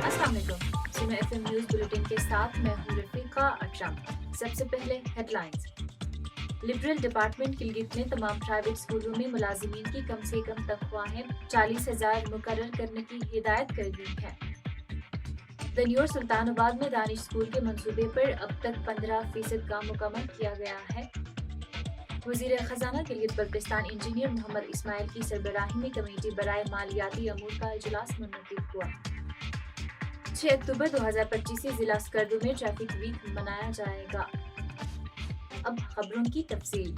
السلام علیکم، سنو ایف ایم نیوز بلیٹن کے ساتھ میں ہوں رفیقہ اکرم۔ سب سے پہلے headlines. Liberal department Gilgit میں تمام پرائیویٹ اسکولوں میں ملازمین کی کم سے کم تنخواہیں 40,000 مقرر کرنے کی ہدایت کر دی ہے۔ دنیور سلطان آباد میں دانش اسکول کے منصوبے پر اب تک 15% کام مکمل کیا گیا ہے۔ وزیر خزانہ گلگت بلتستان انجینئر محمد اسماعیل کی سربراہی میں کمیٹی برائے مالیاتی امور کا اجلاس منعقد ہوا۔ 6 اکتوبر 2025 سے ضلع اسکردو میں ٹریفک ویک منایا جائے گا۔ اب خبروں کی تفصیل۔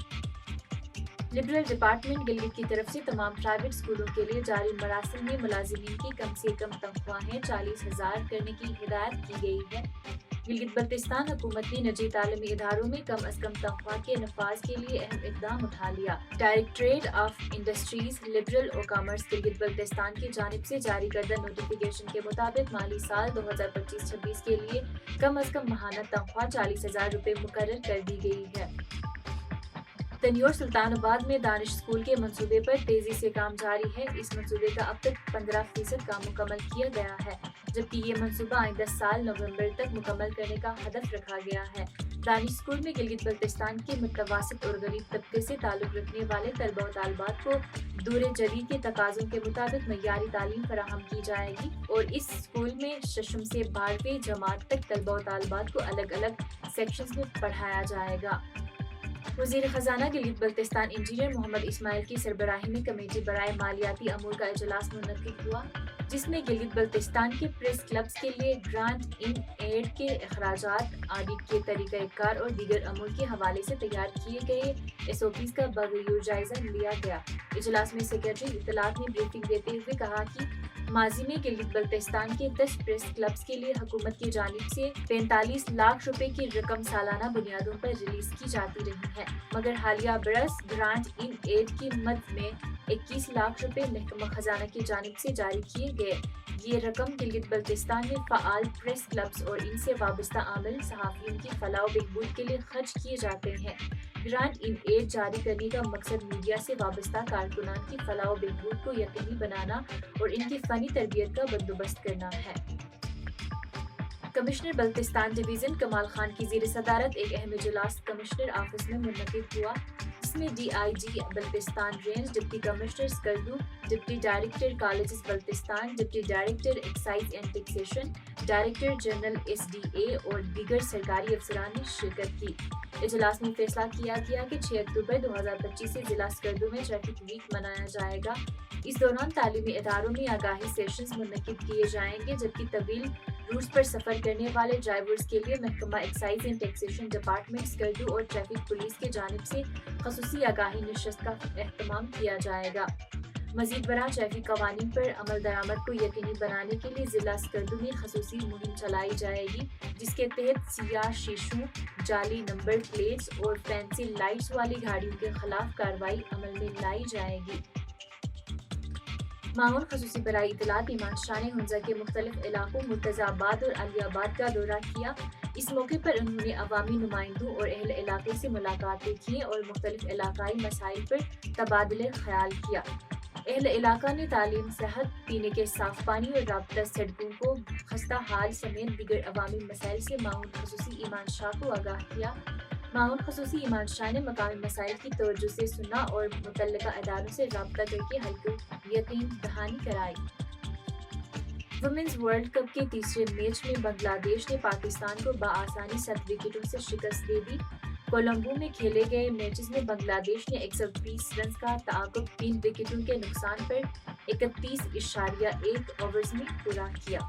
لبرل ڈپارٹمنٹ گلگت کی طرف سے تمام پرائیویٹ اسکولوں کے لیے جاری مراسم میں ملازمین کی کم سے کم تنخواہیں 40,000 کرنے کی ہدایت کی گئی ہے۔ گلگت بلتستان حکومت نے نجی تعلیمی اداروں میں کم از کم تنخواہ کے نفاذ کے لیے اہم اقدام اٹھا لیا۔ ڈائریکٹوریٹ آف انڈسٹریز لبرل اور کامرس گلگت بلتستان کی جانب سے جاری کردہ نوٹیفیکیشن کے مطابق مالی سال 2025-26 کے لیے کم از کم ماہانہ تنخواہ 40,000 روپے مقرر کر دی گئی ہے۔ دنیور سلطان آباد میں دانش اسکول کے منصوبے پر تیزی سے کام جاری ہے۔ اس منصوبے کا اب تک 15% کام مکمل کیا گیا ہے، جبکہ یہ منصوبہ آئندہ سال نومبر تک مکمل کرنے کا ہدف رکھا گیا ہے۔ دانش اسکول میں گلگت بلتستان کے متوسط اور غریب طبقے سے تعلق رکھنے والے طلبہ و طالبات کو دور جدید کے تقاضوں کے مطابق معیاری تعلیم فراہم کی جائے گی، اور اس اسکول میں ششم سے 12ویں جماعت تک طلبہ و طالبات کو الگ الگ سیکشنز میں پڑھایا جائے گا۔ وزیر خزانہ گلگت بلتستان انجینئر محمد اسماعیل کی سربراہی میں کمیٹی برائے مالیاتی امور کا اجلاس منعقد ہوا، جس میں گلگت بلتستان کے پریس کلبز کے لیے گرانٹ ان ایڈ کے اخراجات، آڈٹ کے طریقہ کار اور دیگر امور کے حوالے سے تیار کیے گئے SOPs کا بغور جائزہ لیا گیا۔ اجلاس میں سیکریٹری اطلاعات نے بریفنگ دیتے ہوئے کہا کہ ماضی میں گلگت بلتستان کے 10 پریس کلبز کے لیے حکومت کی جانب سے 45 لاکھ روپے کی رقم سالانہ بنیادوں پر ریلیز کی جاتی رہی ہے، مگر حالیہ برس گرانٹ ان ایڈ کی مد میں 21 لاکھ روپے محکمہ خزانہ کی جانب سے جاری کیے گئے۔ یہ رقم گلگت بلتستان میں فعال پریس کلبز اور ان سے وابستہ عامل صحافیوں کی فلاح و بہبود کے لیے خرچ کیے جاتے ہیں۔ گرانٹ ان ایڈ جاری کرنے کا مقصد میڈیا سے وابستہ کارکنان کی فلاح و بہبود کو یقینی بنانا اور ان کی فنی تربیت کا بندوبست کرنا ہے۔ کمشنر بلتستان ڈویژن کمال خان کی زیر صدارت ایک اہم اجلاس کمشنر آفس میں منعقد ہوا، جس میں DIG Baltistan range, deputy commissioner Skardu, deputy director colleges Baltistan, deputy director excise and taxation, director general SDA اور دیگر سرکاری افسران نے شرکت کی۔ اجلاس میں فیصلہ کیا گیا کہ 6 اکتوبر 2025 سے ضلع اسکردو میں ٹریفک ویک منایا جائے گا۔ اس دوران تعلیمی اداروں میں آگاہی سیشنز منعقد کیے جائیں گے، جبکہ طویل روٹس پر سفر کرنے والے ڈرائیورز کے لیے محکمہ excise and taxation department Skardu اور ٹریفک پولیس کی جانب سے خصوصی آگاہی نشست کا اہتمام کیا جائے گا۔ مزید برآں ٹریفک قوانین پر عمل درآمد کو یقینی بنانے کے لیے ضلع اسکردو میں خصوصی مہم چلائی جائے گی، جس کے تحت سیاہ شیشوں، جعلی نمبر پلیٹس اور فینسی لائٹس والی گاڑیوں کے خلاف کارروائی عمل میں لائی جائے گی۔ معاون خصوصی برائے اطلاعات ایمان شاہ نے ہنزہ کے مختلف علاقوں مرتضی آباد اور علی آباد کا دورہ کیا۔ اس موقع پر انہوں نے عوامی نمائندوں اور اہل علاقے سے ملاقاتیں کیں اور مختلف علاقائی مسائل پر تبادلہ خیال کیا۔ اہل علاقہ نے تعلیم، صحت، پینے کے صاف پانی اور رابطہ سڑکوں کو خستہ حال سمیت دیگر عوامی مسائل سے معاون خصوصی ایمان شاہ کو آگاہ کیا۔ معاون خصوصی ایمان شاہ نے مقامی مسائل کی توجہ سے سنا اور متعلقہ اداروں سے رابطہ کر کے حل کو یقین دہانی کرائی۔ ویمنز ورلڈ کپ کے تیسرے میچ میں بنگلہ دیش نے پاکستان کو بآسانی 7 وکٹوں سے شکست دے دی۔ کولمبو میں کھیلے گئے میچز میں بنگلہ دیش نے 120 رنز کا تعاقب 3 وکٹوں کے نقصان پر 31.1 اوورز میں پورا کیا۔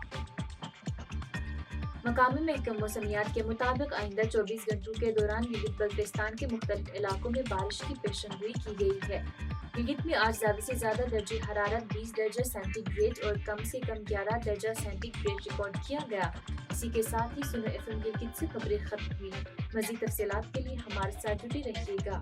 مقامی محکمہ موسمیات کے مطابق آئندہ 24 گھنٹوں کے دوران گلگت بلتستان کے مختلف علاقوں میں بارش کی پیشن گوئی کی گئی ہے۔ گلگت میں آج زیادہ سے زیادہ درجہ حرارت 20 درجہ سینٹی گریڈ اور کم سے کم 11 درجہ سینٹی گریڈ ریکارڈ کیا گیا۔ اسی کے ساتھ ہی سنو FM گلگت سے خبریں ختم ہوئی۔ مزید تفصیلات کے لیے ہمارے ساتھ جڑے رہیے گا۔